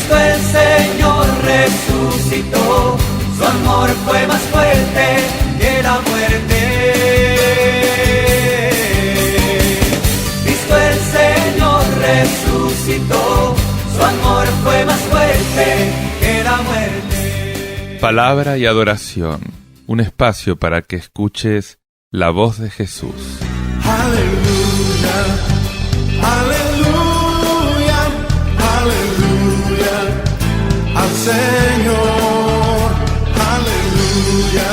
Cristo el Señor resucitó, su amor fue más fuerte que la muerte. Cristo el Señor resucitó, su amor fue más fuerte que la muerte. Palabra y adoración, un espacio para que escuches la voz de Jesús. Aleluya, aleluya, aleluya al Señor. Aleluya,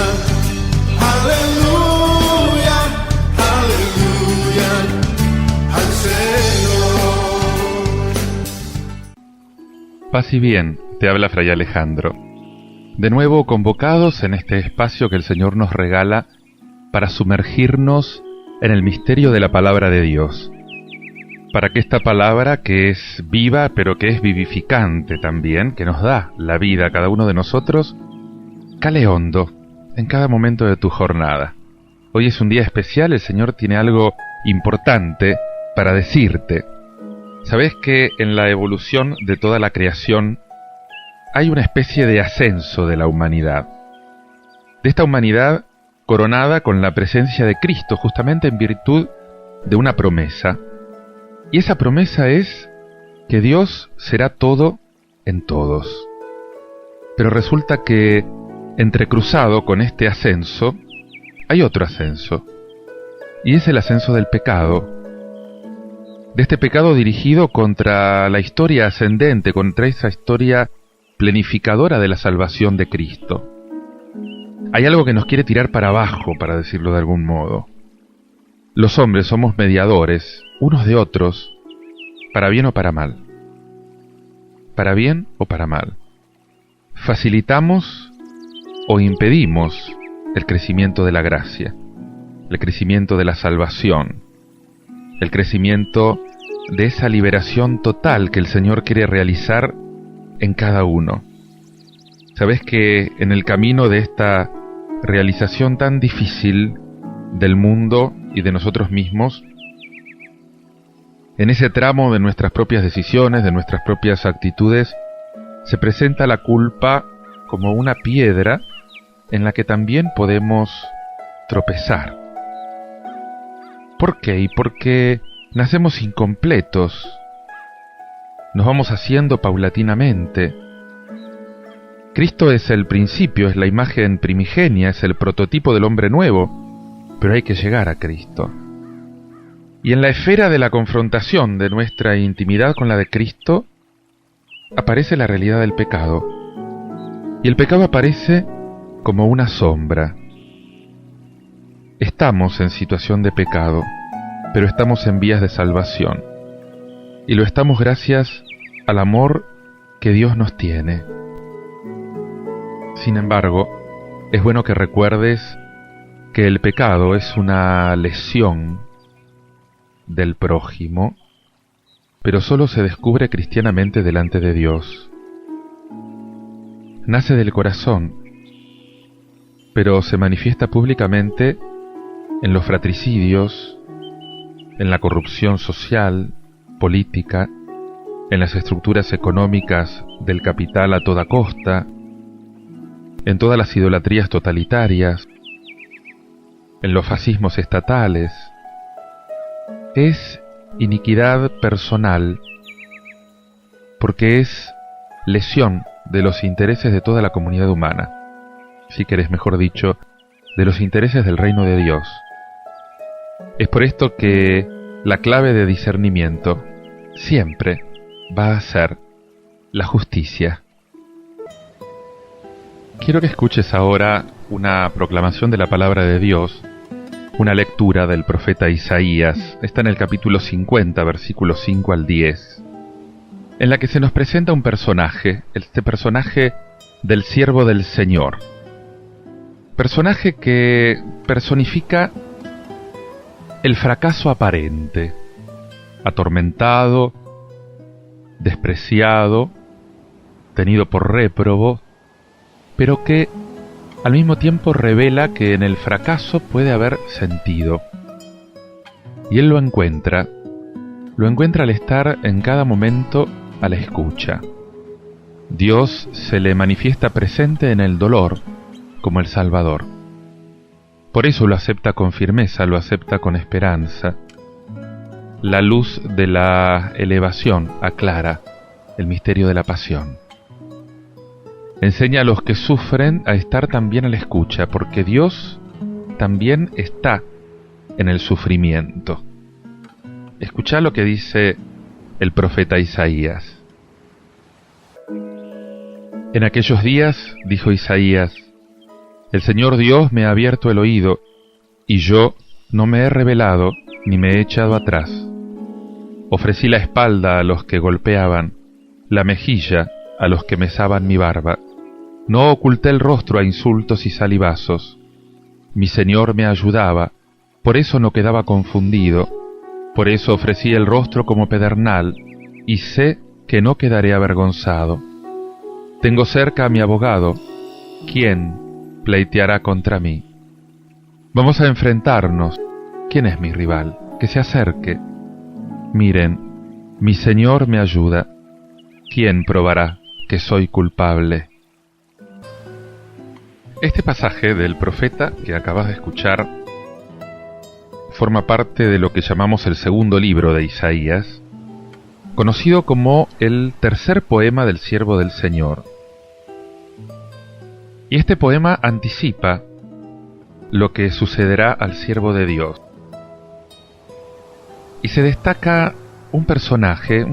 aleluya, aleluya al Señor. Paz y bien, te habla Fray Alejandro. De nuevo convocados en este espacio que el Señor nos regala para sumergirnos en el misterio de la palabra de Dios. Para que esta palabra, que es viva pero que es vivificante también, que nos da la vida a cada uno de nosotros, cale hondo en cada momento de tu jornada. Hoy es un día especial, el Señor tiene algo importante para decirte. ¿Sabés que en la evolución de toda la creación hay una especie de ascenso de la humanidad? De esta humanidad coronada con la presencia de Cristo, justamente en virtud de una promesa. Y esa promesa es que Dios será todo en todos. Pero resulta que, entrecruzado con este ascenso, hay otro ascenso. Y es el ascenso del pecado. De este pecado dirigido contra la historia ascendente, contra esa historia planificadora de la salvación de Cristo. Hay algo que nos quiere tirar para abajo, para decirlo de algún modo. Los hombres somos mediadores, unos de otros, para bien o para mal. Para bien o para mal. Facilitamos o impedimos el crecimiento de la gracia, el crecimiento de la salvación, el crecimiento de esa liberación total que el Señor quiere realizar en cada uno. ¿Sabés que en el camino de esta realización tan difícil del mundo y de nosotros mismos, en ese tramo de nuestras propias decisiones, de nuestras propias actitudes, se presenta la culpa como una piedra en la que también podemos tropezar? ¿Por qué? Y porque nacemos incompletos. Nos vamos haciendo paulatinamente. Cristo es el principio, es la imagen primigenia, es el prototipo del hombre nuevo, pero hay que llegar a Cristo. Y en la esfera de la confrontación de nuestra intimidad con la de Cristo, aparece la realidad del pecado. Y el pecado aparece como una sombra. Estamos en situación de pecado, pero estamos en vías de salvación. Y lo estamos gracias al amor que Dios nos tiene. Sin embargo, es bueno que recuerdes que el pecado es una lesión del prójimo, pero solo se descubre cristianamente delante de Dios. Nace del corazón, pero se manifiesta públicamente en los fratricidios, en la corrupción social, política, en las estructuras económicas del capital a toda costa, en todas las idolatrías totalitarias, en los fascismos estatales. Es iniquidad personal, porque es lesión de los intereses de toda la comunidad humana, si querés mejor dicho, de los intereses del reino de Dios. Es por esto que la clave de discernimiento siempre va a ser la justicia. Quiero que escuches ahora una proclamación de la palabra de Dios, una lectura del profeta Isaías. Está en el capítulo 50, versículos 5 al 10, en la que se nos presenta un personaje, este personaje del siervo del Señor. Personaje que personifica el fracaso aparente, atormentado, despreciado, tenido por réprobo, pero que al mismo tiempo revela que en el fracaso puede haber sentido. Y él lo encuentra al estar en cada momento a la escucha. Dios se le manifiesta presente en el dolor como el Salvador. Por eso lo acepta con firmeza, lo acepta con esperanza. La luz de la elevación aclara el misterio de la pasión. Enseña a los que sufren a estar también a la escucha, porque Dios también está en el sufrimiento. Escuchá lo que dice el profeta Isaías. En aquellos días, dijo Isaías, el Señor Dios me ha abierto el oído, y yo no me he rebelado ni me he echado atrás. Ofrecí la espalda a los que golpeaban, la mejilla a los que mesaban mi barba. No oculté el rostro a insultos y salivazos. Mi Señor me ayudaba, por eso no quedaba confundido, por eso ofrecí el rostro como pedernal, y sé que no quedaré avergonzado. Tengo cerca a mi abogado, ¿quién pleiteará contra mí? Vamos a enfrentarnos. ¿Quién es mi rival? Que se acerque. Miren, mi Señor me ayuda. ¿Quién probará que soy culpable? Este pasaje del profeta que acabas de escuchar forma parte de lo que llamamos el segundo libro de Isaías, conocido como el tercer poema del siervo del Señor. Y este poema anticipa lo que sucederá al siervo de Dios. Y se destaca un personaje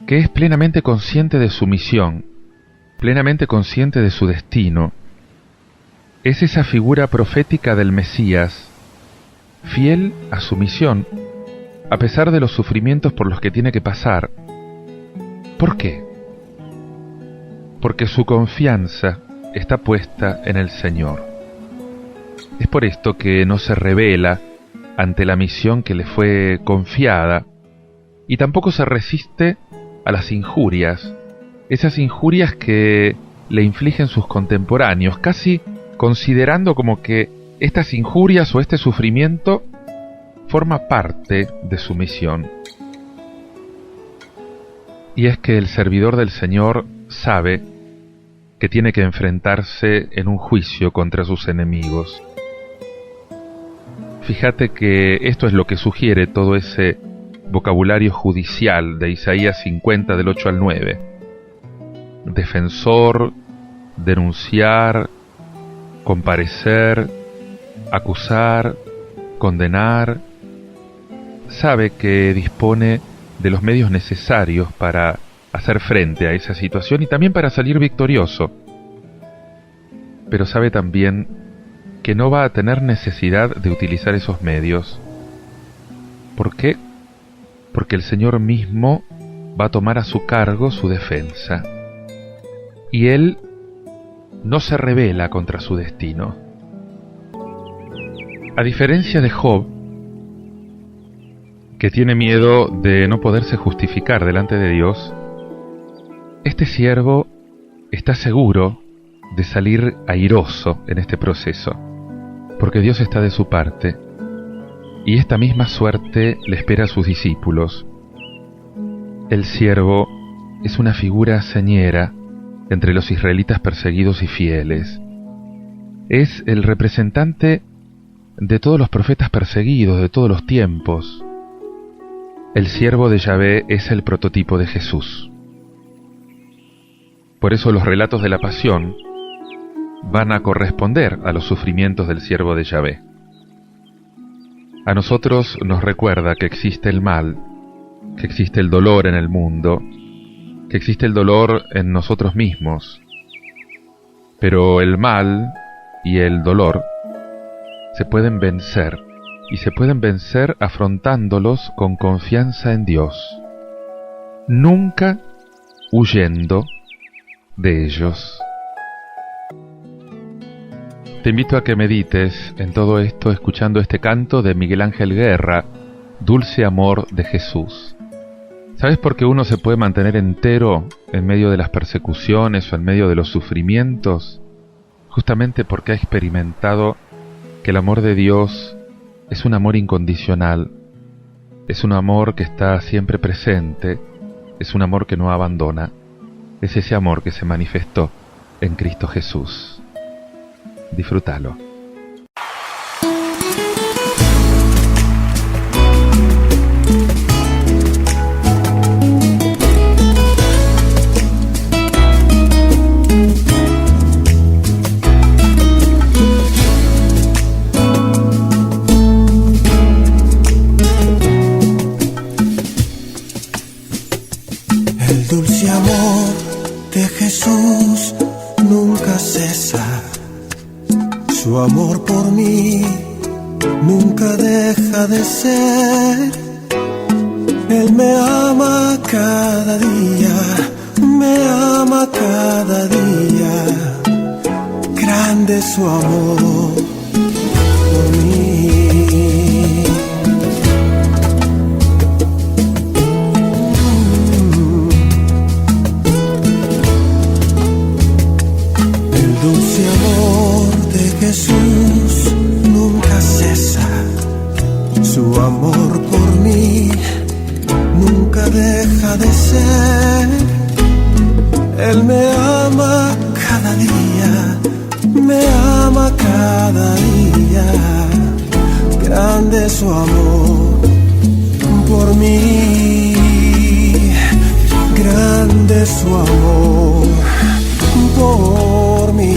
que es plenamente consciente de su misión, plenamente consciente de su destino. Es esa figura profética del Mesías, fiel a su misión, a pesar de los sufrimientos por los que tiene que pasar. ¿Por qué? Porque su confianza está puesta en el Señor. Es por esto que no se rebela ante la misión que le fue confiada, y tampoco se resiste a las injurias, esas injurias que le infligen sus contemporáneos, casi considerando como que estas injurias o este sufrimiento forma parte de su misión. Y es que el servidor del Señor sabe que tiene que enfrentarse en un juicio contra sus enemigos. Fíjate que esto es lo que sugiere todo ese vocabulario judicial de Isaías 50 del 8 al 9. Defensor, denunciar, comparecer, acusar, condenar. Sabe que dispone de los medios necesarios para hacer frente a esa situación y también para salir victorioso. Pero sabe también que no va a tener necesidad de utilizar esos medios. ¿Por qué? Porque el Señor mismo va a tomar a su cargo su defensa. Y Él no se rebela contra su destino. A diferencia de Job, que tiene miedo de no poderse justificar delante de Dios, este siervo está seguro de salir airoso en este proceso, porque Dios está de su parte, y esta misma suerte le espera a sus discípulos. El siervo es una figura señera entre los israelitas perseguidos y fieles. Es el representante de todos los profetas perseguidos de todos los tiempos. El siervo de Yahvé es el prototipo de Jesús. Por eso los relatos de la pasión van a corresponder a los sufrimientos del siervo de Yahvé. A nosotros nos recuerda que existe el mal, que existe el dolor en el mundo, que existe el dolor en nosotros mismos. Pero el mal y el dolor se pueden vencer, y se pueden vencer afrontándolos con confianza en Dios, nunca huyendo de ellos. Te invito a que medites en todo esto escuchando este canto de Miguel Ángel Guerra, Dulce Amor de Jesús. ¿Sabes por qué uno se puede mantener entero en medio de las persecuciones o en medio de los sufrimientos? Justamente porque ha experimentado que el amor de Dios es un amor incondicional, es un amor que está siempre presente, es un amor que no abandona. es ese amor que se manifestó en Cristo Jesús. Disfrútalo. El dulce amor de Jesús nunca cesa. Su amor por mí nunca deja de ser. Él me ama cada día, me ama cada día. Grande es su amor por mí. Dulce amor de Jesús nunca cesa. Su amor por mí nunca deja de ser. Él me ama cada día, me ama cada día. Grande es su amor por mí. Grande es su amor por mí.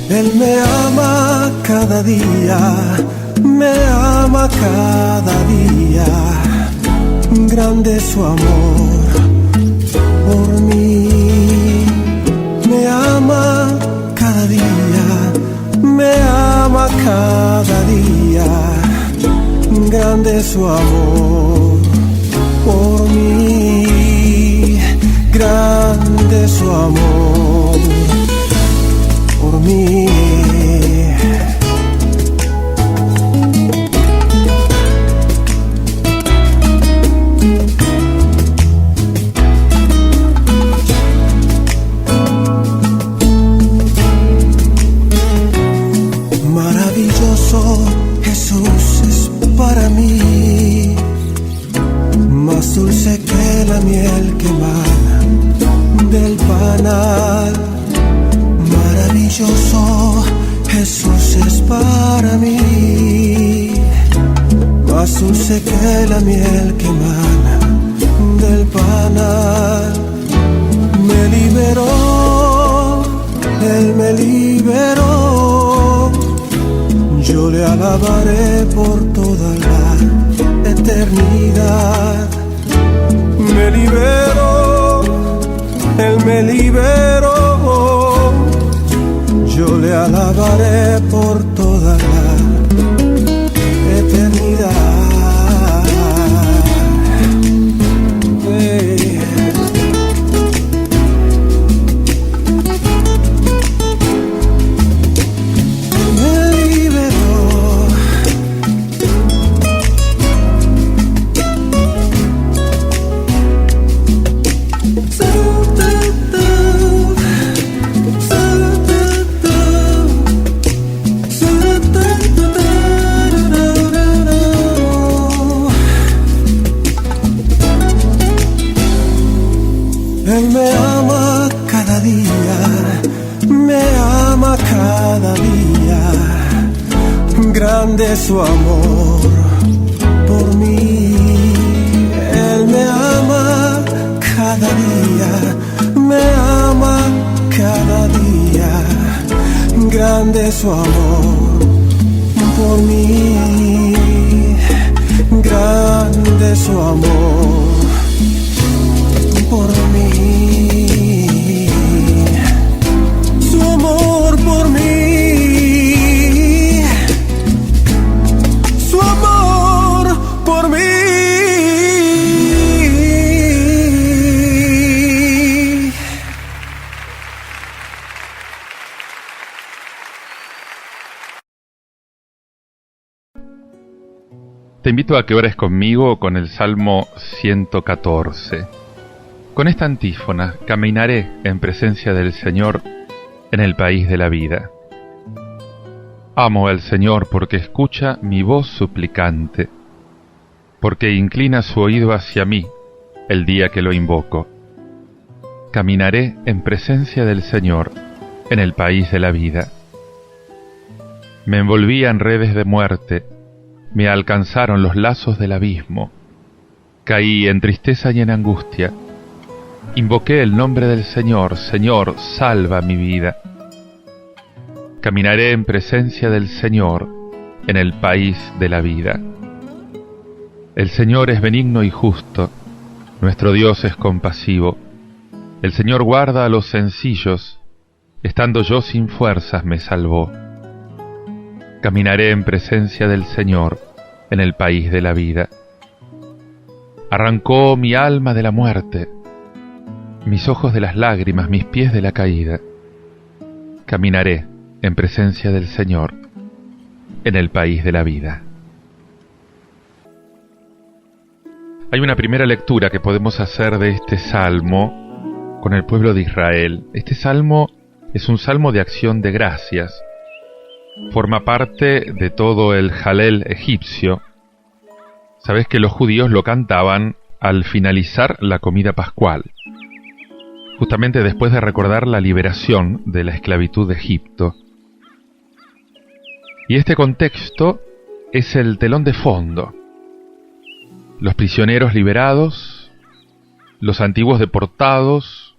Él me ama cada día, me ama cada día. Grande es su amor por mí. Me ama cada día, me ama cada día. Grande es su amor por mí. Grande es su amor por mí. Jesús es para mí, más dulce que la miel que emana del panal. Maravilloso Jesús es para mí, más dulce que la miel que emana del panal. Me liberó, Él me liberó. Yo le alabaré por toda la eternidad. Me liberó, Él me liberó. Yo le alabaré por toda la eternidad. Él me ama cada día, me ama cada día. Grande es su amor por mí. Él me ama cada día, me ama cada día. Grande es su amor por mí. Grande es su amor por mí, su amor por mí, su amor por mí. Te invito a que ores conmigo con el Salmo 114. Con esta antífona: caminaré en presencia del Señor en el país de la vida. Amo al Señor porque escucha mi voz suplicante, porque inclina su oído hacia mí el día que lo invoco. Caminaré en presencia del Señor en el país de la vida. Me envolvía en redes de muerte, me alcanzaron los lazos del abismo. Caí en tristeza y en angustia. Invoqué el nombre del Señor: Señor, salva mi vida. Caminaré en presencia del Señor en el país de la vida. El Señor es benigno y justo, nuestro Dios es compasivo. El Señor guarda a los sencillos, estando yo sin fuerzas me salvó. Caminaré en presencia del Señor en el país de la vida. Arrancó mi alma de la muerte, mis ojos de las lágrimas, mis pies de la caída. Caminaré en presencia del Señor en el país de la vida. Hay una primera lectura que podemos hacer de este salmo con el pueblo de Israel. Este salmo es un salmo de acción de gracias. Forma parte de todo el Jalel egipcio. Sabes que los judíos lo cantaban al finalizar la comida pascual, justamente después de recordar la liberación de la esclavitud de Egipto. Y este contexto es el telón de fondo. Los prisioneros liberados, los antiguos deportados,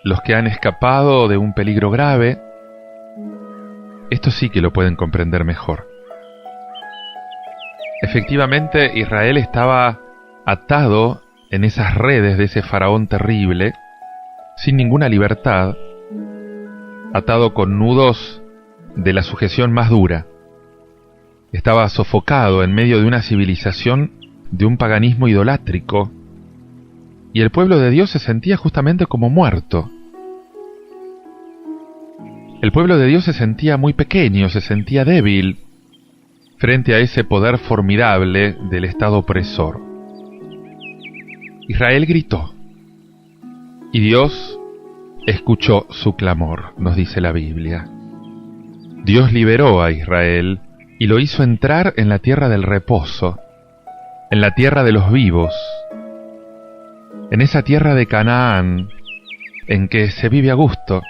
los que han escapado de un peligro grave. Esto sí que lo pueden comprender mejor. Efectivamente, Israel estaba atado en esas redes de ese faraón terrible, sin ninguna libertad, atado con nudos de la sujeción más dura. Estaba sofocado en medio de una civilización de un paganismo idolátrico, y el pueblo de Dios se sentía justamente como muerto. El pueblo de Dios se sentía muy pequeño, se sentía débil frente a ese poder formidable del Estado opresor. Israel gritó, y Dios escuchó su clamor, nos dice la Biblia. Dios liberó a Israel y lo hizo entrar en la tierra del reposo, en la tierra de los vivos, en esa tierra de Canaán, en que se vive a gusto,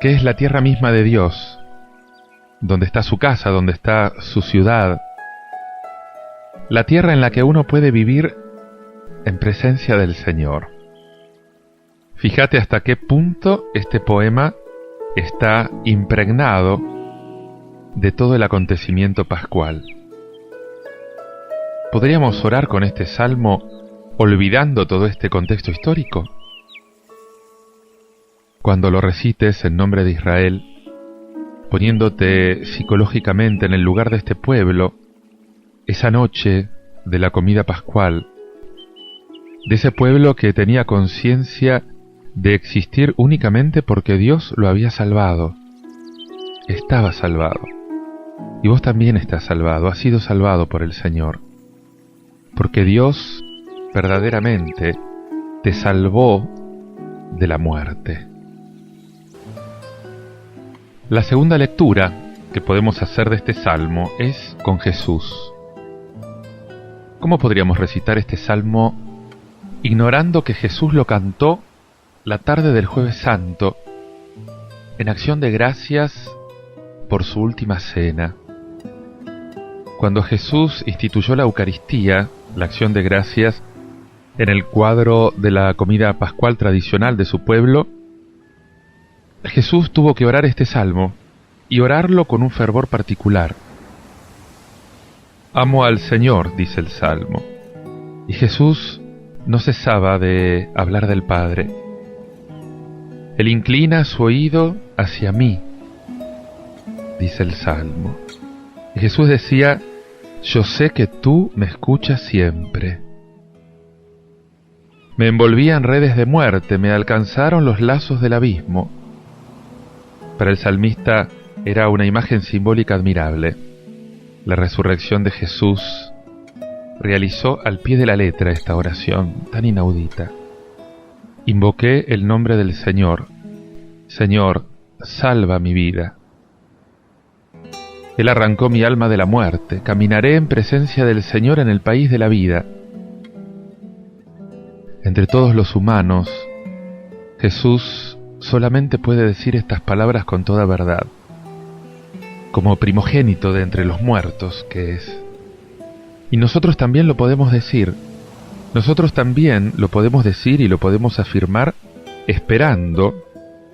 que es la tierra misma de Dios, donde está su casa, donde está su ciudad, la tierra en la que uno puede vivir en presencia del Señor. Fíjate hasta qué punto este poema está impregnado de todo el acontecimiento pascual. ¿Podríamos orar con este salmo olvidando todo este contexto histórico? Cuando lo recites en nombre de Israel, poniéndote psicológicamente en el lugar de este pueblo, esa noche de la comida pascual, de ese pueblo que tenía conciencia de existir únicamente porque Dios lo había salvado. Estaba salvado. Y vos también estás salvado, has sido salvado por el Señor. Porque Dios verdaderamente te salvó de la muerte. La segunda lectura que podemos hacer de este salmo es con Jesús. ¿Cómo podríamos recitar este salmo ignorando que Jesús lo cantó la tarde del Jueves Santo en acción de gracias por su última cena? Cuando Jesús instituyó la Eucaristía, la acción de gracias, en el cuadro de la comida pascual tradicional de su pueblo, Jesús tuvo que orar este salmo, y orarlo con un fervor particular. Amo al Señor, dice el salmo, y Jesús no cesaba de hablar del Padre. Él inclina su oído hacia mí, dice el salmo. Y Jesús decía: yo sé que tú me escuchas siempre. Me envolvía en redes de muerte, me alcanzaron los lazos del abismo. Para el salmista era una imagen simbólica admirable. la resurrección de Jesús, realizó al pie de la letra esta oración tan inaudita. Invoqué el nombre del Señor. Señor, salva mi vida. Él arrancó mi alma de la muerte. Caminaré en presencia del Señor en el país de la vida. Entre todos los humanos, Jesús solamente puede decir estas palabras con toda verdad, como primogénito de entre los muertos que es. Y nosotros también lo podemos decir. Nosotros también lo podemos decir y lo podemos afirmar esperando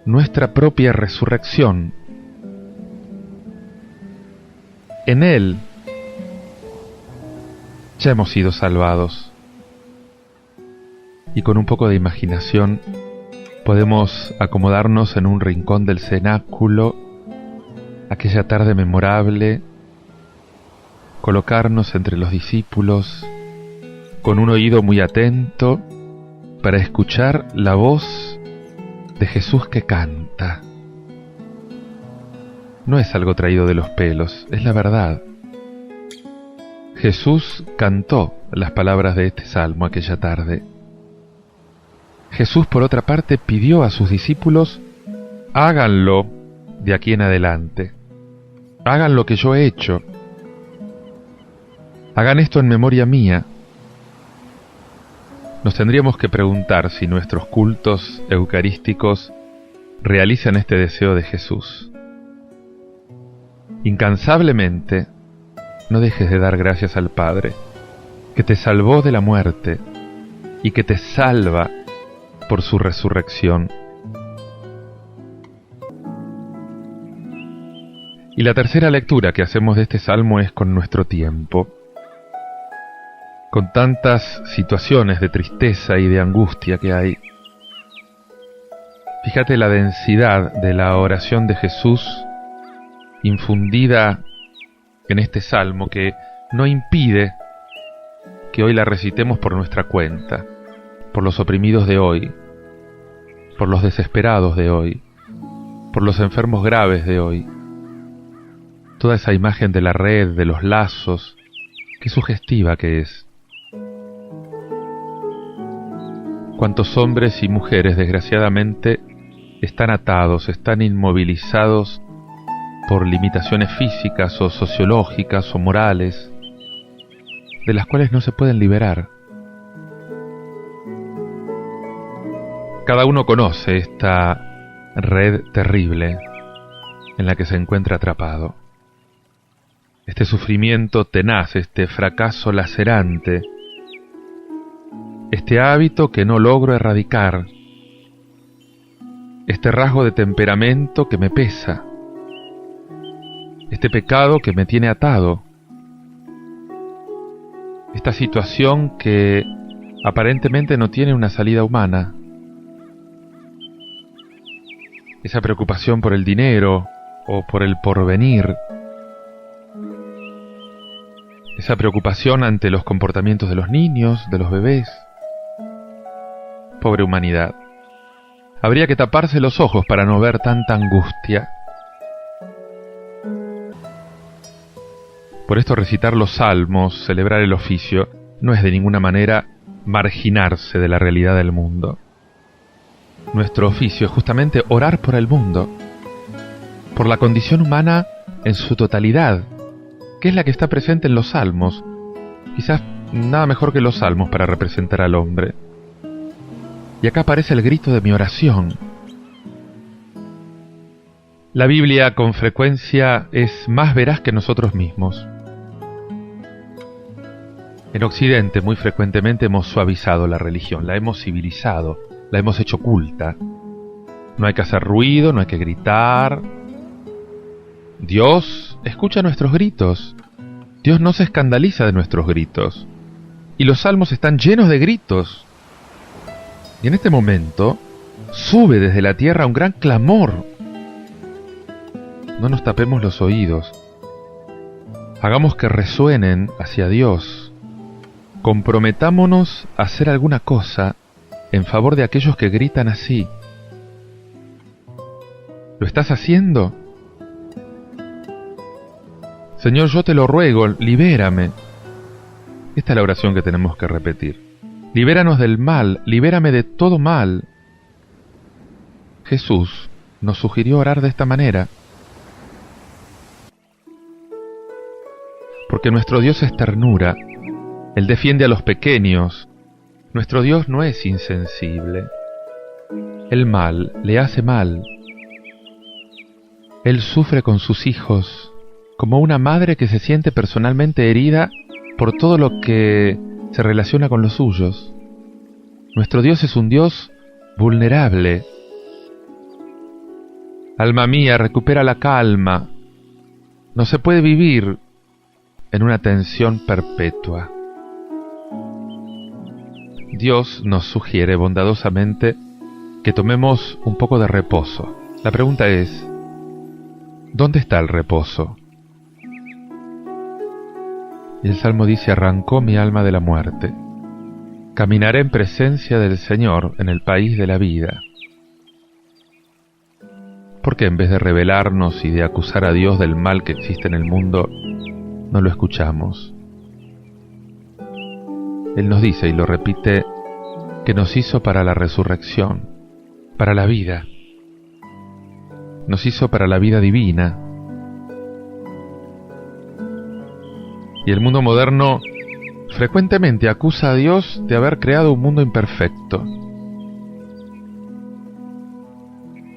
nuestra propia resurrección. En Él ya hemos sido salvados. Y con un poco de imaginación podemos acomodarnos en un rincón del cenáculo, aquella tarde memorable, colocarnos entre los discípulos, con un oído muy atento para escuchar la voz de Jesús que canta. No es algo traído de los pelos, es la verdad. Jesús cantó las palabras de este salmo aquella tarde. Jesús, por otra parte, pidió a sus discípulos: háganlo de aquí en adelante. Hagan lo que yo he hecho. Hagan esto en memoria mía. Nos tendríamos que preguntar si nuestros cultos eucarísticos realizan este deseo de Jesús. Incansablemente, no dejes de dar gracias al Padre, que te salvó de la muerte y que te salva por su resurrección. Y la tercera lectura que hacemos de este salmo es con nuestro tiempo. Con tantas situaciones de tristeza y de angustia que hay. Fíjate la densidad de la oración de Jesús infundida en este salmo, que no impide que hoy la recitemos por nuestra cuenta, por los oprimidos de hoy, por los desesperados de hoy, por los enfermos graves de hoy. Toda esa imagen de la red, de los lazos, qué sugestiva que es. Cuántos hombres y mujeres, desgraciadamente, están atados, están inmovilizados por limitaciones físicas o sociológicas o morales, de las cuales no se pueden liberar. Cada uno conoce esta red terrible en la que se encuentra atrapado. Este sufrimiento tenaz, este fracaso lacerante, este hábito que no logro erradicar, este rasgo de temperamento que me pesa, este pecado que me tiene atado, esta situación que aparentemente no tiene una salida humana, esa preocupación por el dinero o por el porvenir, esa preocupación ante los comportamientos de los niños, de los bebés. Pobre humanidad. Habría que taparse los ojos para no ver tanta angustia. Por esto recitar los salmos, celebrar el oficio, no es de ninguna manera marginarse de la realidad del mundo. Nuestro oficio es justamente orar por el mundo, por la condición humana en su totalidad, que es la que está presente en los salmos. Quizás nada mejor que los salmos para representar al hombre. Y acá aparece el grito de mi oración. La Biblia con frecuencia es más veraz que nosotros mismos. En Occidente muy frecuentemente hemos suavizado la religión, la hemos civilizado, la hemos hecho culta. No hay que hacer ruido, no hay que gritar. Dios escucha nuestros gritos. Dios no se escandaliza de nuestros gritos. Y los salmos están llenos de gritos. Y en este momento sube desde la tierra un gran clamor. No nos tapemos los oídos. Hagamos que resuenen hacia Dios. Comprometámonos a hacer alguna cosa en favor de aquellos que gritan así. ¿Lo estás haciendo? Señor, yo te lo ruego, libérame. Esta es la oración que tenemos que repetir. Libéranos del mal, libérame de todo mal. Jesús nos sugirió orar de esta manera, porque nuestro Dios es ternura, Él defiende a los pequeños, nuestro Dios no es insensible. El mal le hace mal. Él sufre con sus hijos, como una madre que se siente personalmente herida por todo lo que se relaciona con los suyos. Nuestro Dios es un Dios vulnerable. Alma mía, recupera la calma. No se puede vivir en una tensión perpetua. Dios nos sugiere bondadosamente que tomemos un poco de reposo. La pregunta es, ¿dónde está el reposo? Y el Salmo dice, arrancó mi alma de la muerte. Caminaré en presencia del Señor en el país de la vida. ¿Por qué en vez de rebelarnos y de acusar a Dios del mal que existe en el mundo, no lo escuchamos? Él nos dice, y lo repite, que nos hizo para la resurrección, para la vida. Nos hizo para la vida divina. Y el mundo moderno frecuentemente acusa a Dios de haber creado un mundo imperfecto,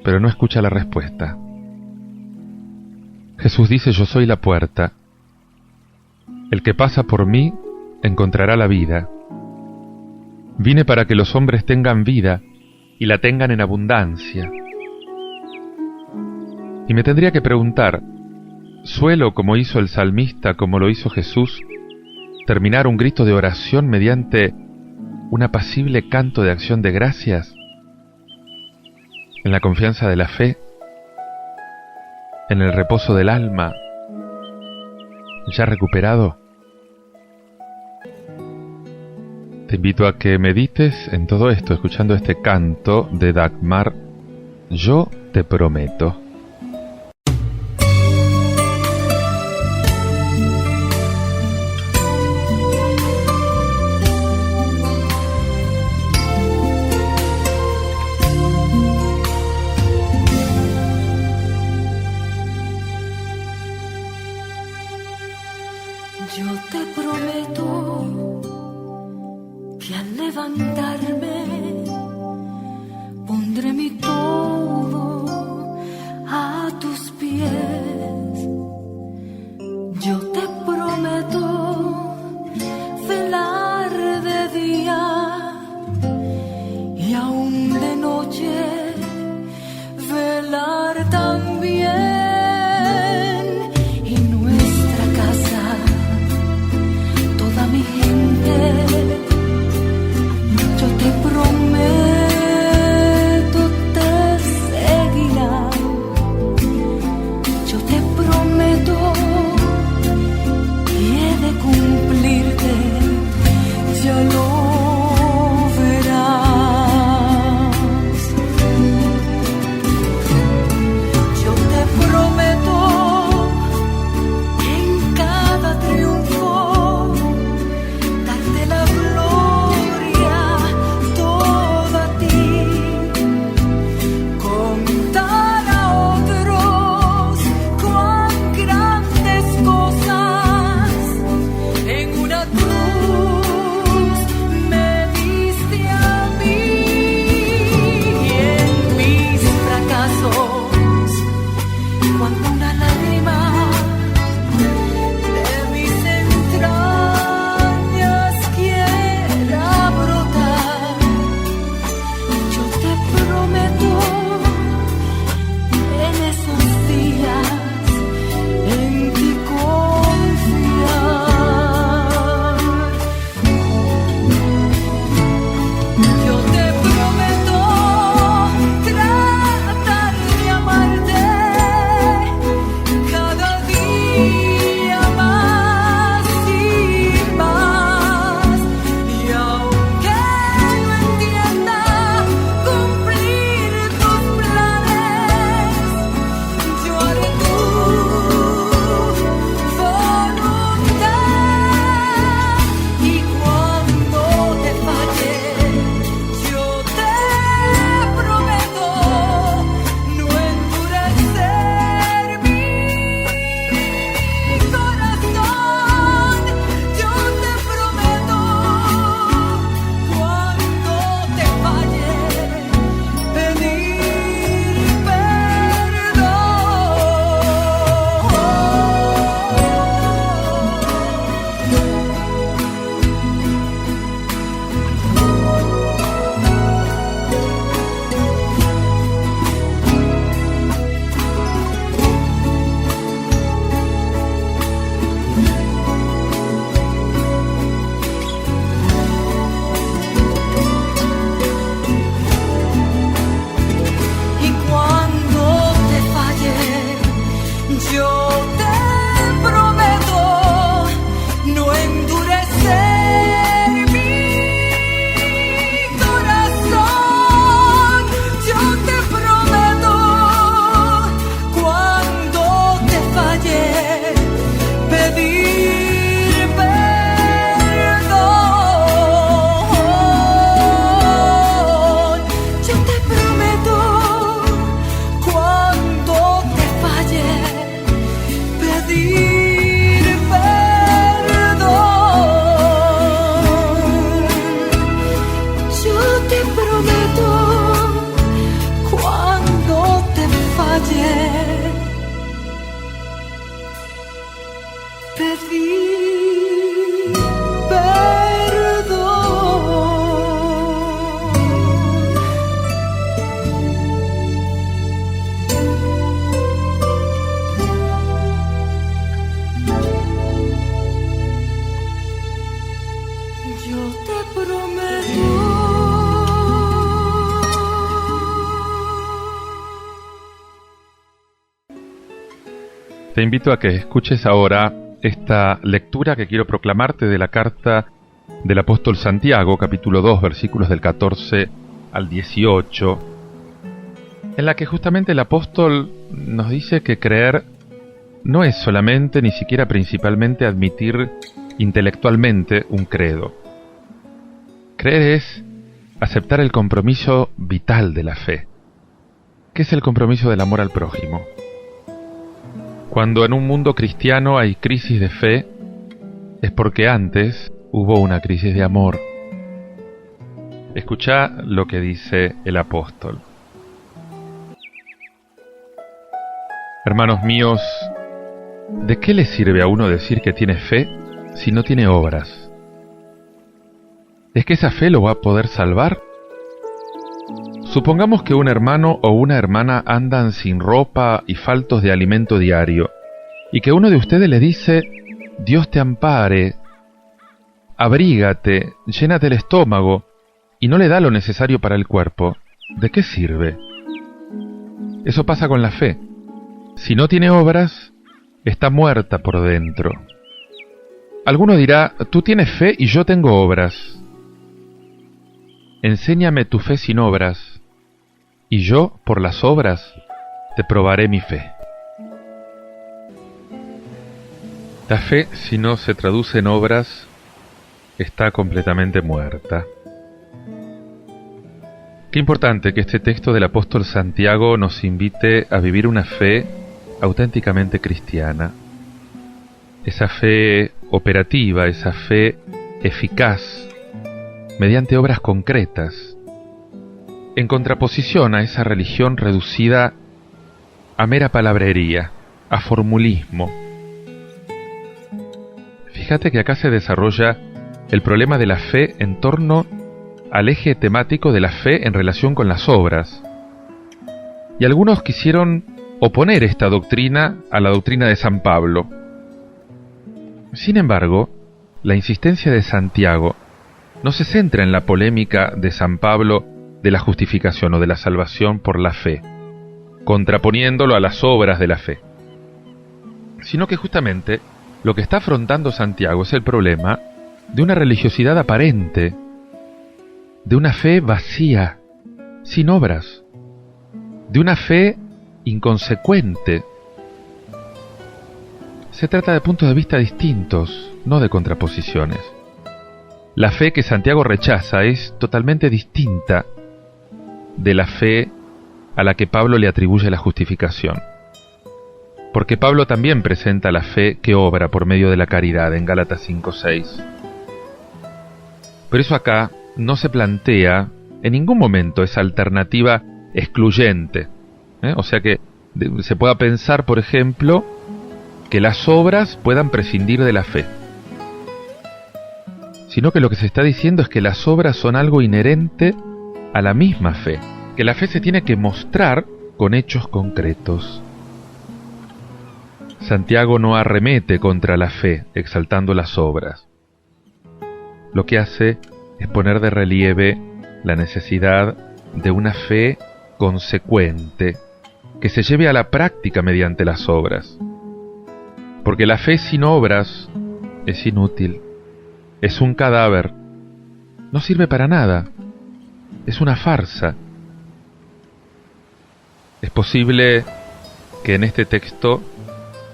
pero no escucha la respuesta. Jesús dice, yo soy la puerta. El que pasa por mí encontrará la vida. Vine para que los hombres tengan vida y la tengan en abundancia. Y me tendría que preguntar, ¿suelo, como hizo el salmista, como lo hizo Jesús, terminar un grito de oración mediante un apacible canto de acción de gracias? En la confianza de la fe, en el reposo del alma, ya recuperado. Te invito a que medites en todo esto, escuchando este canto de Dagmar, Yo te prometo. Yo te prometo que al levantarme pondré mi todo a tus pies. Yo te prometo velar de día y aún de noche velar también. Yo te prometo te Te invito a que escuches ahora esta lectura que quiero proclamarte de la carta del apóstol Santiago, capítulo 2, versículos del 14 al 18, en la que justamente el apóstol nos dice que creer no es solamente, ni siquiera principalmente, admitir intelectualmente un credo. Creer es aceptar el compromiso vital de la fe, que es el compromiso del amor al prójimo. Cuando en un mundo cristiano hay crisis de fe, es porque antes hubo una crisis de amor. Escuchá lo que dice el apóstol. Hermanos míos, ¿de qué le sirve a uno decir que tiene fe si no tiene obras? ¿Es que esa fe lo va a poder salvar? Supongamos que un hermano o una hermana andan sin ropa y faltos de alimento diario, y que uno de ustedes le dice: Dios te ampare, abrígate, llénate el estómago, y no le da lo necesario para el cuerpo. ¿De qué sirve? Eso pasa con la fe. Si no tiene obras, está muerta por dentro. Alguno dirá: tú tienes fe y yo tengo obras. Enséñame tu fe sin obras, y yo, por las obras, te probaré mi fe. La fe, si no se traduce en obras, está completamente muerta. Qué importante que este texto del apóstol Santiago nos invite a vivir una fe auténticamente cristiana. Esa fe operativa, esa fe eficaz, mediante obras concretas, en contraposición a esa religión reducida a mera palabrería, a formulismo. Fíjate que acá se desarrolla el problema de la fe en torno al eje temático de la fe en relación con las obras. Y algunos quisieron oponer esta doctrina a la doctrina de San Pablo. Sin embargo, la insistencia de Santiago no se centra en la polémica de San Pablo de la justificación o de la salvación por la fe, contraponiéndolo a las obras de la fe, sino que justamente lo que está afrontando Santiago es el problema de una religiosidad aparente, de una fe vacía, sin obras, de una fe inconsecuente. Se trata de puntos de vista distintos, no de contraposiciones. La fe que Santiago rechaza es totalmente distinta de la fe a la que Pablo le atribuye la justificación. Porque Pablo también presenta la fe que obra por medio de la caridad en Gálatas 5:6. Por eso acá no se plantea en ningún momento esa alternativa excluyente. O sea que se pueda pensar, por ejemplo, que las obras puedan prescindir de la fe. Sino que lo que se está diciendo es que las obras son algo inherente a la misma fe, que la fe se tiene que mostrar con hechos concretos. Santiago no arremete contra la fe, exaltando las obras. Lo que hace es poner de relieve la necesidad de una fe consecuente, que se lleve a la práctica mediante las obras. Porque la fe sin obras es inútil. Es un cadáver, no sirve para nada, es una farsa. Es posible que en este texto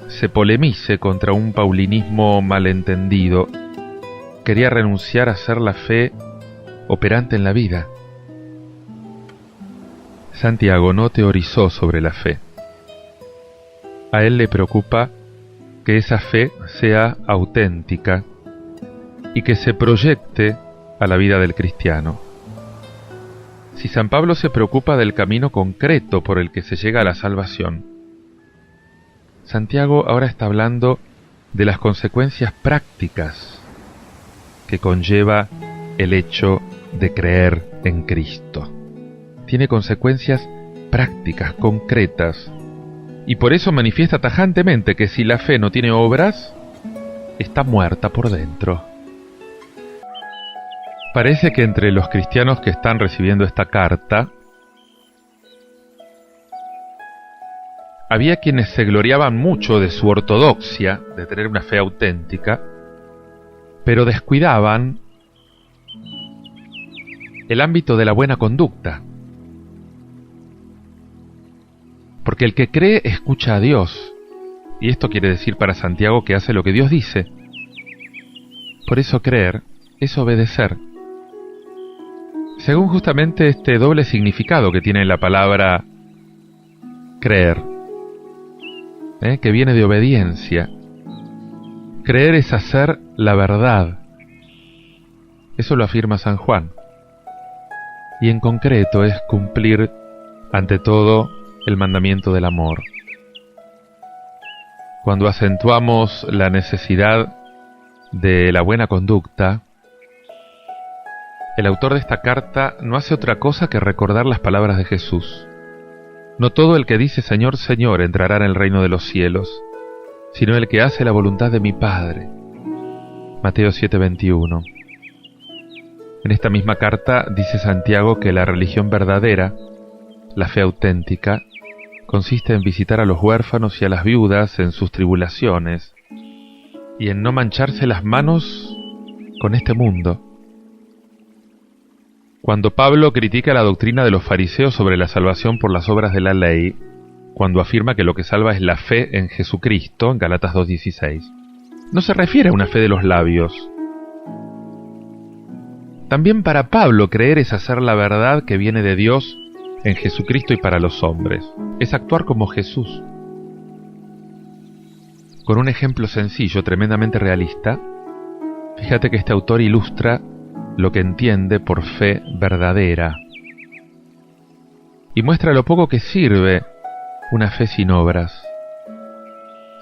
se polemice contra un paulinismo malentendido. Quería renunciar a ser la fe operante en la vida. Santiago no teorizó sobre la fe. A él le preocupa que esa fe sea auténtica y que se proyecte a la vida del cristiano. Si San Pablo se preocupa del camino concreto por el que se llega a la salvación, Santiago ahora está hablando de las consecuencias prácticas que conlleva el hecho de creer en Cristo. Tiene consecuencias prácticas, concretas, y por eso manifiesta tajantemente que si la fe no tiene obras, está muerta por dentro. Parece que entre los cristianos que están recibiendo esta carta había quienes se gloriaban mucho de su ortodoxia, de tener una fe auténtica, pero descuidaban el ámbito de la buena conducta. Porque el que cree escucha a Dios, y esto quiere decir para Santiago que hace lo que Dios dice. Por eso creer es obedecer. Según justamente este doble significado que tiene la palabra creer, que viene de obediencia. Creer es hacer la verdad. Eso lo afirma San Juan. Y en concreto es cumplir, ante todo, el mandamiento del amor. Cuando acentuamos la necesidad de la buena conducta, el autor de esta carta no hace otra cosa que recordar las palabras de Jesús. No todo el que dice Señor, Señor entrará en el reino de los cielos, sino el que hace la voluntad de mi Padre. Mateo 7:21. En esta misma carta dice Santiago que la religión verdadera, la fe auténtica, consiste en visitar a los huérfanos y a las viudas en sus tribulaciones, y en no mancharse las manos con este mundo. Cuando Pablo critica la doctrina de los fariseos sobre la salvación por las obras de la ley, cuando afirma que lo que salva es la fe en Jesucristo, en Gálatas 2:16, no se refiere a una fe de los labios. También para Pablo creer es hacer la verdad que viene de Dios en Jesucristo y para los hombres. Es actuar como Jesús. Con un ejemplo sencillo, tremendamente realista, fíjate que este autor ilustra lo que entiende por fe verdadera y muestra lo poco que sirve una fe sin obras.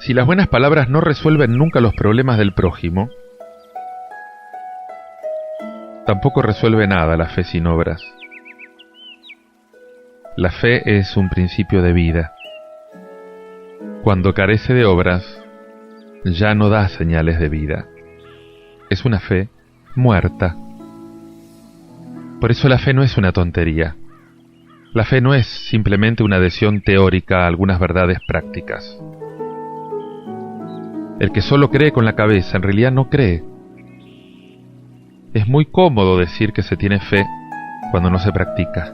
Si las buenas palabras no resuelven nunca los problemas del prójimo, tampoco resuelve nada la fe sin obras. La fe es un principio de vida. Cuando carece de obras, ya no da señales de vida. Es una fe muerta. Por eso la fe no es una tontería. La fe no es simplemente una adhesión teórica a algunas verdades prácticas. El que solo cree con la cabeza en realidad no cree. Es muy cómodo decir que se tiene fe cuando no se practica.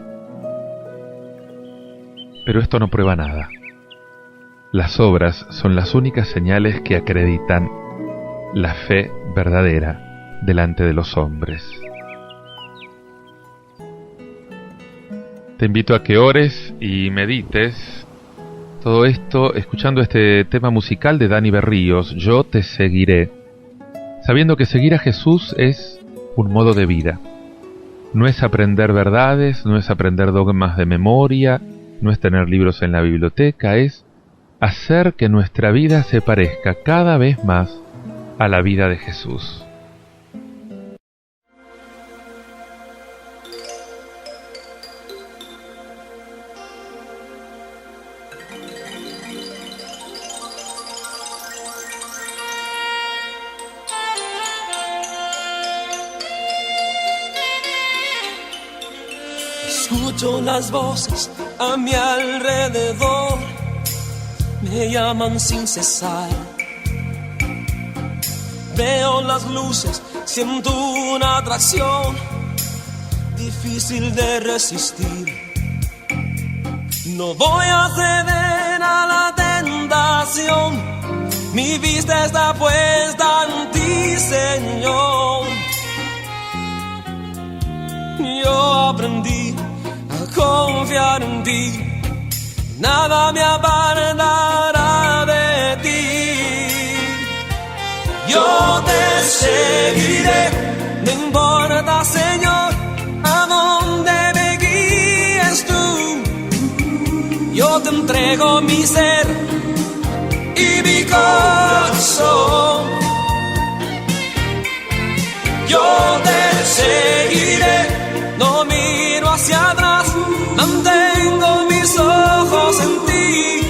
Pero esto no prueba nada. Las obras son las únicas señales que acreditan la fe verdadera delante de los hombres. Te invito a que ores y medites todo esto escuchando este tema musical de Dani Berríos, Yo te seguiré, sabiendo que seguir a Jesús es un modo de vida. No es aprender verdades, no es aprender dogmas de memoria, no es tener libros en la biblioteca, es hacer que nuestra vida se parezca cada vez más a la vida de Jesús. Escucho las voces a mi alrededor, me llaman sin cesar. Veo las luces, siento una atracción difícil de resistir. No voy a ceder a la tentación, mi vista está puesta en ti, Señor. Yo aprendí a confiar en ti, nada me apartará de ti. Yo te seguiré, no importa, Señor, a dónde me guíes tú. Yo te entrego mi ser y mi corazón. Yo te seguiré, no miro hacia atrás, mantengo mis ojos en ti.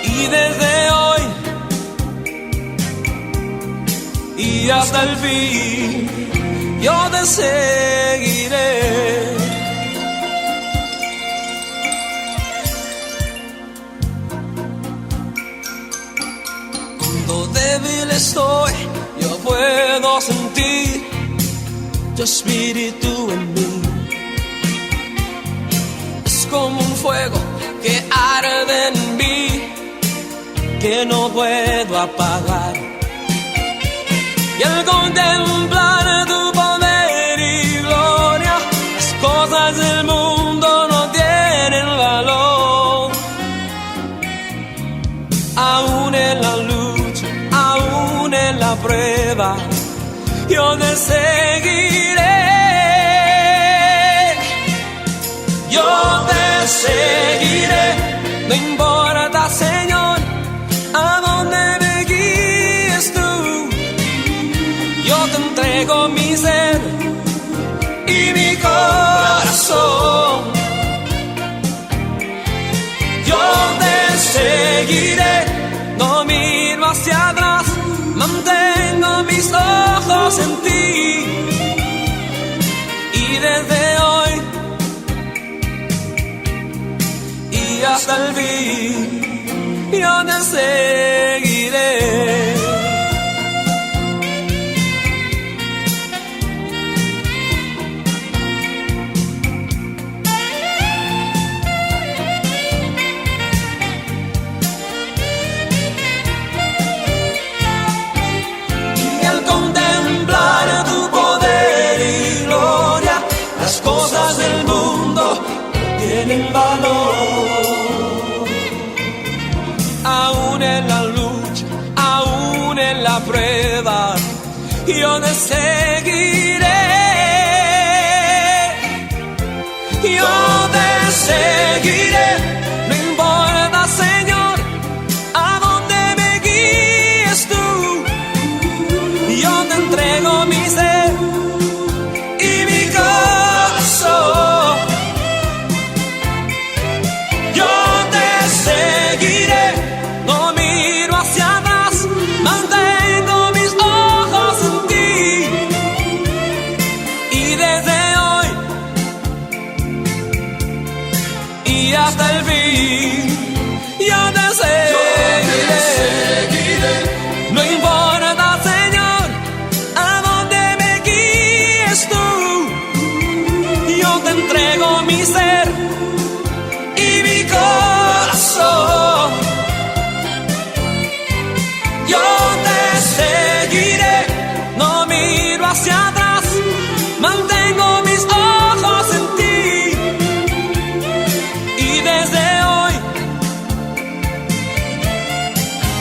Y desde hoy y hasta el fin, yo te seguiré. sentir tu espíritu en mí. Es como un fuego que arde en mí, que no puedo apagar. Y al contemplar tu poder y gloria, las cosas del mundo no tienen valor. Aún en la lucha, aún en la prueba, yo te seguiré. Yo te seguiré, no importa, Señor, a dónde me guíes tú. Yo te entrego mi ser y mi corazón. Yo te seguiré, no miro hacia atrás, mantengo mis ojos en ti. Y desde hoy y hasta el fin, yo te seguiré. Y al contemplar tu poder y gloria, las cosas del mundo no tienen valor. Aún en la lucha, aún en la prueba, yo te seguiré. Yo te seguiré, no importa, Señor, a dónde me guíes tú. Yo te entrego mi ser y mi corazón. Yo te seguiré, no miro hacia atrás, mantengo mis ojos en ti. Y desde hoy y hasta el fin, yo te seguiré. No importa, Señor, a dónde me guíes tú. Yo te entrego mi ser y mi corazón. Yo te seguiré, no miro hacia atrás, mantengo mis ojos en ti. Y desde hoy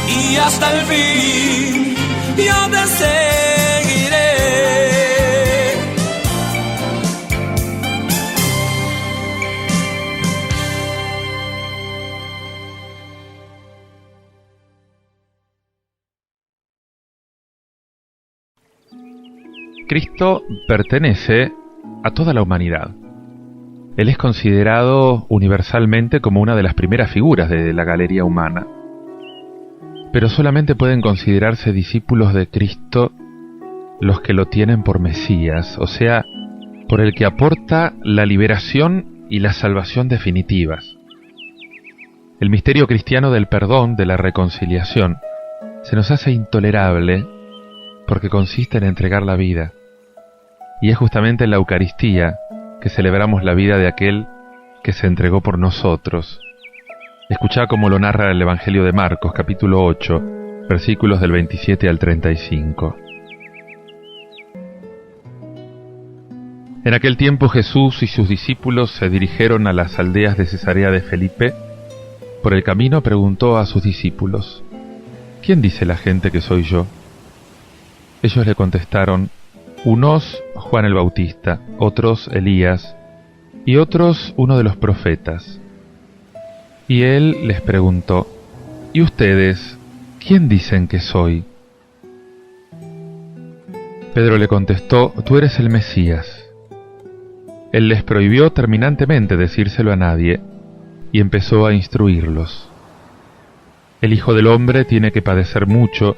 y hasta el fin, yo te seguiré. Cristo pertenece a toda la humanidad. Él es considerado universalmente como una de las primeras figuras de la galería humana. Pero solamente pueden considerarse discípulos de Cristo los que lo tienen por Mesías, o sea, por el que aporta la liberación y la salvación definitivas. El misterio cristiano del perdón, de la reconciliación, se nos hace intolerable porque consiste en entregar la vida. Y es justamente en la Eucaristía que celebramos la vida de aquel que se entregó por nosotros. Escuchá cómo lo narra el Evangelio de Marcos, capítulo 8, versículos del 27 al 35. En aquel tiempo Jesús y sus discípulos se dirigieron a las aldeas de Cesarea de Felipe. Por el camino preguntó a sus discípulos: ¿Quién dice la gente que soy yo? Ellos le contestaron: unos Juan el Bautista, otros Elías, y otros uno de los profetas. Y él les preguntó: ¿Y ustedes, quién dicen que soy? Pedro le contestó: tú eres el Mesías. Él les prohibió terminantemente decírselo a nadie, y empezó a instruirlos. El Hijo del Hombre tiene que padecer mucho,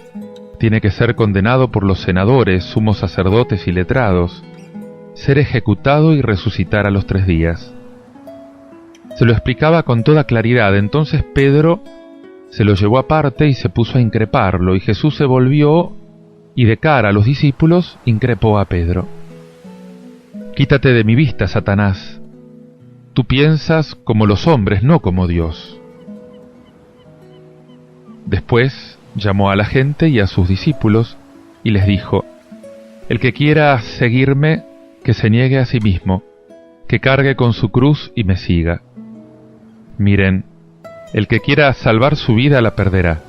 tiene que ser condenado por los senadores, sumos sacerdotes y letrados, ser ejecutado y resucitar a los 3 días. Se lo explicaba con toda claridad. Entonces Pedro se lo llevó aparte y se puso a increparlo, y Jesús se volvió y de cara a los discípulos increpó a Pedro. «Quítate de mi vista, Satanás. Tú piensas como los hombres, no como Dios». Después llamó a la gente y a sus discípulos y les dijo: «El que quiera seguirme, que se niegue a sí mismo, que cargue con su cruz y me siga. Miren, el que quiera salvar su vida la perderá,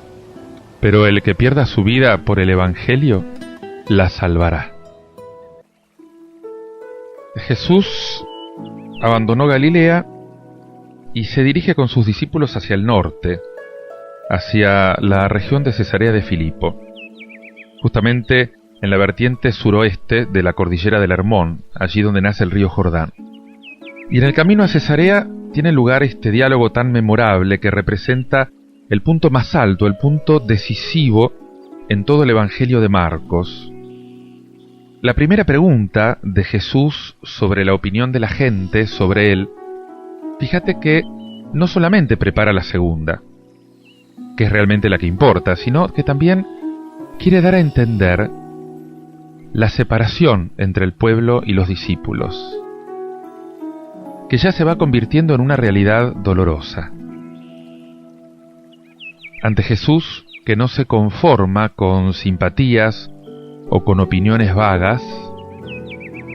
pero el que pierda su vida por el Evangelio la salvará». Jesús abandonó Galilea y se dirige con sus discípulos hacia el norte, hacia la región de Cesarea de Filipo, justamente en la vertiente suroeste de la cordillera del Hermón, allí donde nace el río Jordán. Y en el camino a Cesarea tiene lugar este diálogo tan memorable que representa el punto más alto, el punto decisivo en todo el Evangelio de Marcos. La primera pregunta de Jesús sobre la opinión de la gente sobre él, fíjate que no solamente prepara la segunda, que es realmente la que importa, sino que también quiere dar a entender la separación entre el pueblo y los discípulos, que ya se va convirtiendo en una realidad dolorosa. Ante Jesús, que no se conforma con simpatías o con opiniones vagas,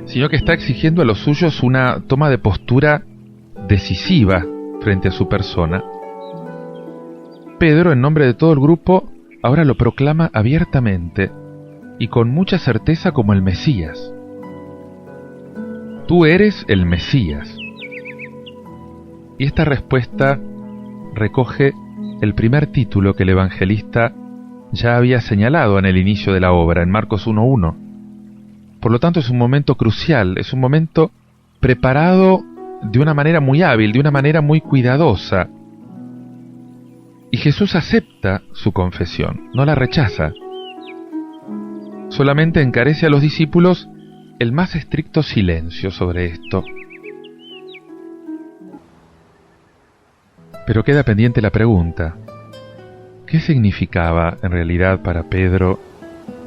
sino que está exigiendo a los suyos una toma de postura decisiva frente a su persona, Pedro, en nombre de todo el grupo, ahora lo proclama abiertamente y con mucha certeza como el Mesías. Tú eres el Mesías. Y esta respuesta recoge el primer título que el evangelista ya había señalado en el inicio de la obra, en Marcos 1:1. Por lo tanto, es un momento crucial, es un momento preparado de una manera muy hábil, de una manera muy cuidadosa. Y Jesús acepta su confesión, no la rechaza. Solamente encarece a los discípulos el más estricto silencio sobre esto. Pero queda pendiente la pregunta: ¿qué significaba en realidad para Pedro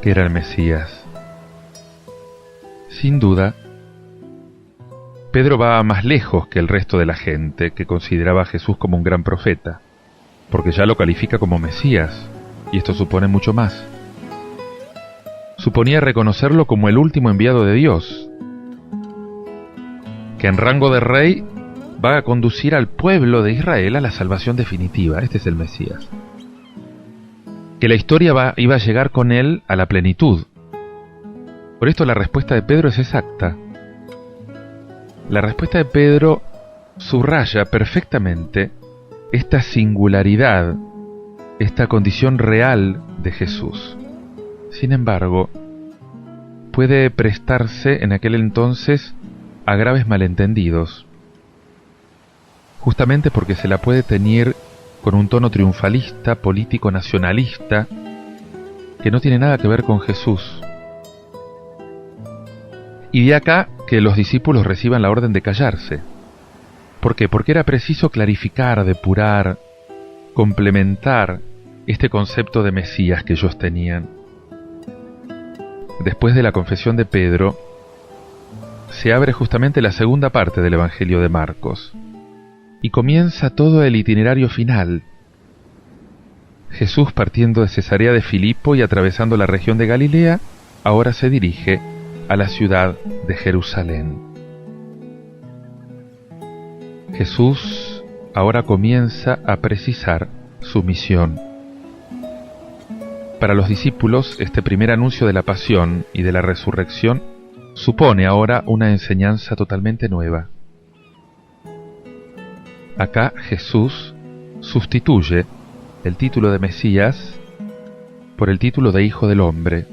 que era el Mesías? Sin duda, Pedro va más lejos que el resto de la gente que consideraba a Jesús como un gran profeta, porque ya lo califica como Mesías, y esto supone mucho más. Suponía reconocerlo como el último enviado de Dios, que en rango de rey va a conducir al pueblo de Israel a la salvación definitiva. Este es el Mesías. Que la historia iba a llegar con él a la plenitud. Por esto la respuesta de Pedro es exacta. La respuesta de Pedro subraya perfectamente esta singularidad, esta condición real de Jesús. Sin embargo, puede prestarse en aquel entonces a graves malentendidos, justamente porque se la puede teñir con un tono triunfalista, político, nacionalista, que no tiene nada que ver con Jesús. Y de acá que los discípulos reciban la orden de callarse. ¿Por qué? Porque era preciso clarificar, depurar, complementar este concepto de Mesías que ellos tenían. Después de la confesión de Pedro, se abre justamente la segunda parte del Evangelio de Marcos, y comienza todo el itinerario final. Jesús, partiendo de Cesarea de Filipo y atravesando la región de Galilea, ahora se dirige a la ciudad de Jerusalén. Jesús ahora comienza a precisar su misión. Para los discípulos, este primer anuncio de la pasión y de la resurrección supone ahora una enseñanza totalmente nueva. Acá Jesús sustituye el título de Mesías por el título de Hijo del Hombre,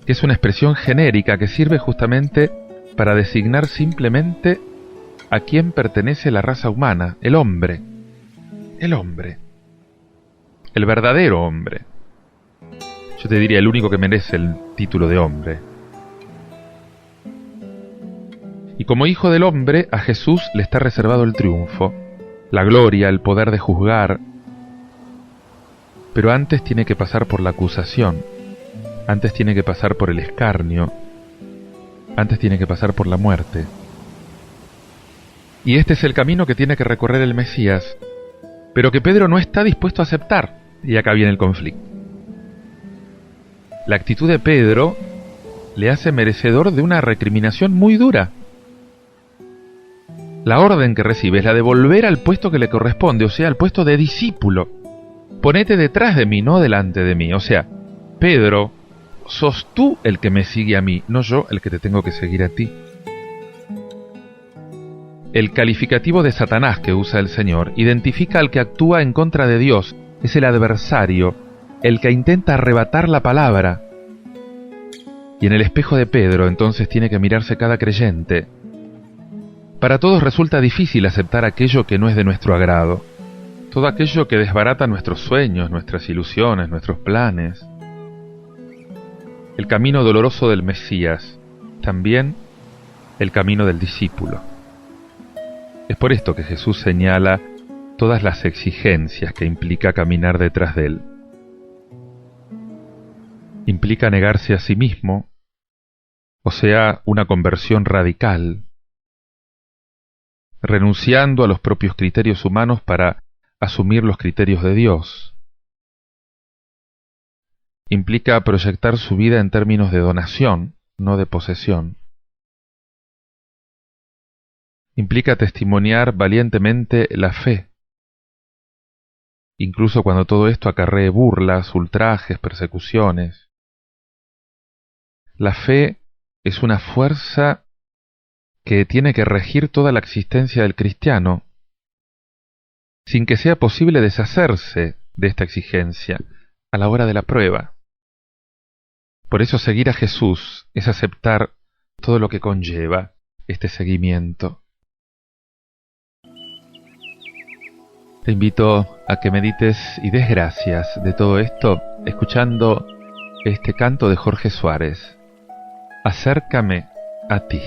que es una expresión genérica que sirve justamente para designar simplemente a quién pertenece la raza humana, el hombre, el verdadero hombre. Yo te diría el único que merece el título de hombre. Y como Hijo del Hombre, a Jesús le está reservado el triunfo, la gloria, el poder de juzgar, pero antes tiene que pasar por la acusación, antes tiene que pasar por el escarnio, antes tiene que pasar por la muerte. Y este es el camino que tiene que recorrer el Mesías, pero que Pedro no está dispuesto a aceptar, y acá viene el conflicto. La actitud de Pedro le hace merecedor de una recriminación muy dura. La orden que recibe es la de volver al puesto que le corresponde, o sea, al puesto de discípulo. Ponete detrás de mí, no delante de mí. O sea, Pedro, sos tú el que me sigue a mí, no yo el que te tengo que seguir a ti. El calificativo de Satanás que usa el Señor identifica al que actúa en contra de Dios, es el adversario, el que intenta arrebatar la palabra. Y en el espejo de Pedro entonces tiene que mirarse cada creyente. Para todos resulta difícil aceptar aquello que no es de nuestro agrado, todo aquello que desbarata nuestros sueños, nuestras ilusiones, nuestros planes. El camino doloroso del Mesías, también el camino del discípulo. Es por esto que Jesús señala todas las exigencias que implica caminar detrás de Él. Implica negarse a sí mismo, o sea, una conversión radical, renunciando a los propios criterios humanos para asumir los criterios de Dios. Implica proyectar su vida en términos de donación, no de posesión. Implica testimoniar valientemente la fe, incluso cuando todo esto acarree burlas, ultrajes, persecuciones. La fe es una fuerza que tiene que regir toda la existencia del cristiano, sin que sea posible deshacerse de esta exigencia a la hora de la prueba. Por eso seguir a Jesús es aceptar todo lo que conlleva este seguimiento. Te invito a que medites y des gracias de todo esto escuchando este canto de Jorge Suárez. Acércame a ti.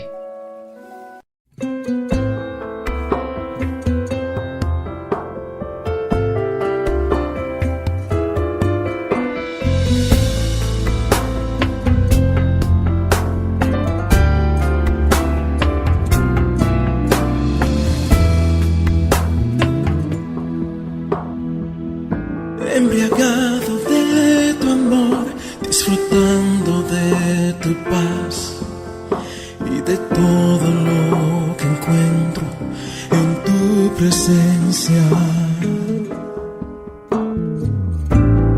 Embriagado de tu amor, disfrutando de tu paz y de todo lo que encuentro en tu presencia.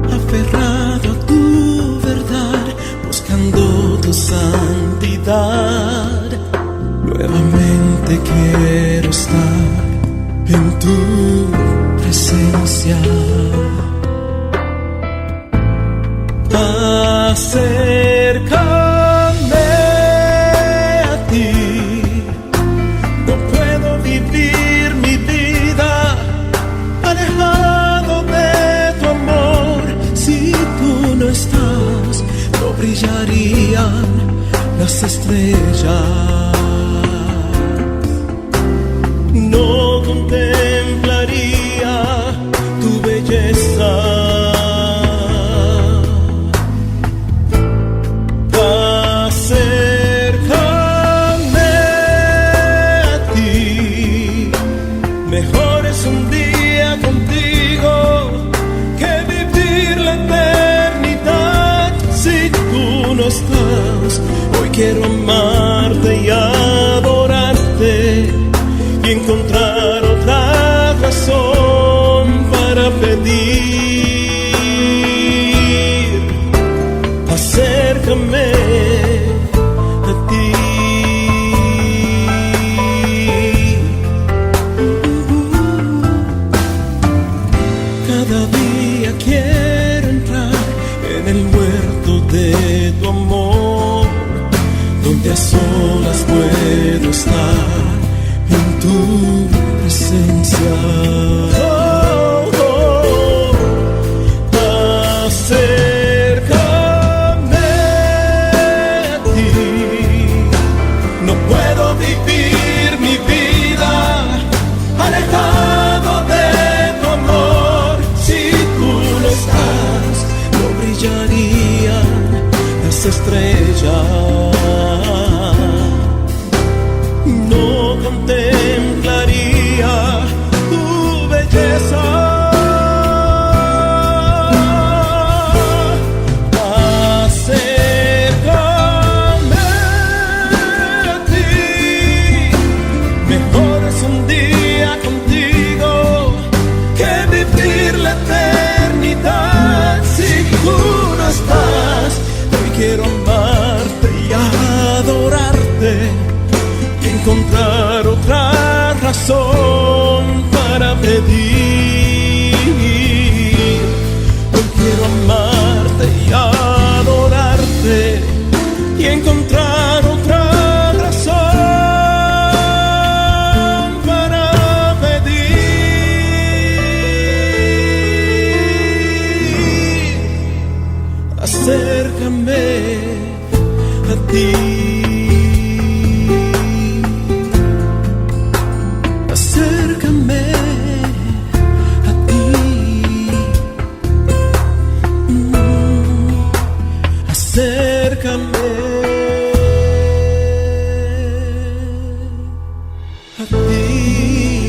Aferrado a tu verdad, buscando tu santidad, nuevamente quiero estar en tu presencia. Acércame a ti, no puedo vivir mi vida alejado de tu amor. Si tú no estás, no brillarían las estrellas, no contemplaría tu belleza. Hoy quiero amarte y adorarte y encontrar otra razón para pedir. Acércame a ti. Cada día quiero entrar en el huerto de tu amor, donde a solas puedo estar en tu presencia. Oh, oh, acércame a ti, no puedo vivir mi vida alejado de tu amor. Si tú no estás, no brillarían encontrar otra razón para pedir. Hoy quiero amarte y adorarte y encontrar otra razón para pedir. Acércame a ti. Acércame a ti. Acércame a ti.